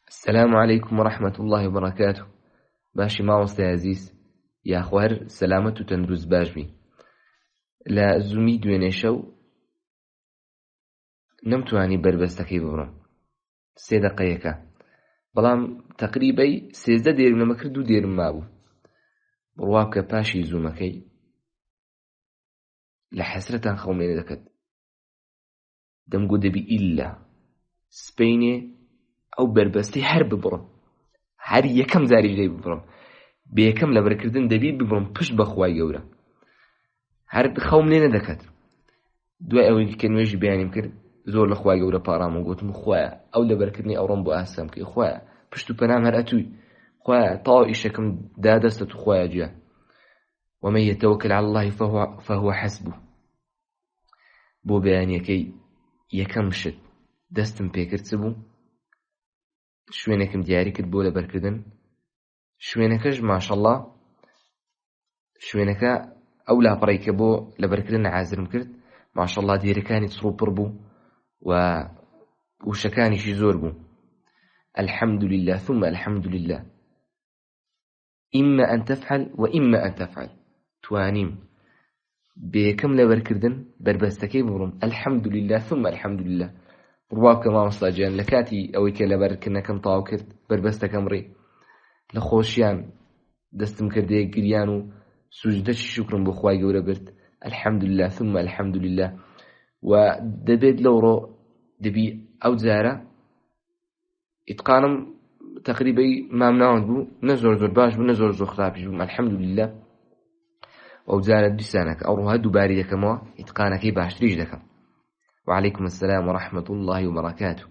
السلام عليكم ورحمة الله وبركاته. باشي ماوەستای عزیز یاخوار سەلامەت و تەندروست باش بی. لە زوومی دوێنێ شەو نەمتوانی بربەستەکەی ببڕم 3 دقەیەکە، بەڵام تەقریبەی 13 دێرم لەمە کرد 2 دێرم مابوو. بڕوا بکە پاشی زوومەکەی لە حەسرەتان خەومێنە دەکەت. دەمگو دەبی ئیلا سپەینێ ئەو بربەستەی هەر ببڕم، هەر یەکەم جاری لێ ببڕم، بێکەم لە بەرکردن دەبی ببڕم پشت بەخوای گەورە. هەر خەوم لێ نەدەکەت. دوای ئەوەی کە نوێژی بەیانیم کرد زۆر لە خوای گەورە پاڕام و گوتم خوایە ئەو لە بەرکردنی ئەوڕۆم بۆ ئاسام کەی، خوایە پشت و پەنام هەر ئەتووی، خوایە تەواو ئیشەکەم دادەستە تو، خوایە گیان ومن يتوكل على الله فهو حسبه. بۆ بەیانیەکەی یەکەم شت دەستم پێکرد چ بوو؟ شوێنێکم دیاری کرد بۆ لەبەرکردن. شوێنەکەش ماشەڵڵا شوێنەکە ئەو لاپەڕەی کە بۆ لەبەرکردن عازرم کرد ماشەڵڵا دیێرەکانی چڕوپڕ بوو و وشەکانیشی زۆر بوو. الحمد لله ثم الحمد لله، إما أن تفعل وإما أن تفعل. توانیم بێکەم لەبەرکردن بربەستەکەی ببڕم الحمد لله ثم الحمد لله. ڕواکە مامۆستاجیان لە کاتی ئەوەی کە لەبەرکردنەکەم تاو کرد بربەستەکەم ڕێ لە خۆشیان دەستم کردێ گریان و سوجدەی شکرم بۆ خوای گەورە برد الحمد لله ثم الحمد لله. و دەبێت لەوڕۆ دەبی ئەو جارە ئیتقانم تقریبەی مام ناوەند بوو، نە زۆر باش بوو نە زۆر خراپیش بووم الحمد لله. ئەو جارە دیسانەکە ئەو ڕۆها دووباری دەکەمەوە ئیتقانەکەی باشتریش دەکەم. وعليكم السلام ورحمة الله وبركاته.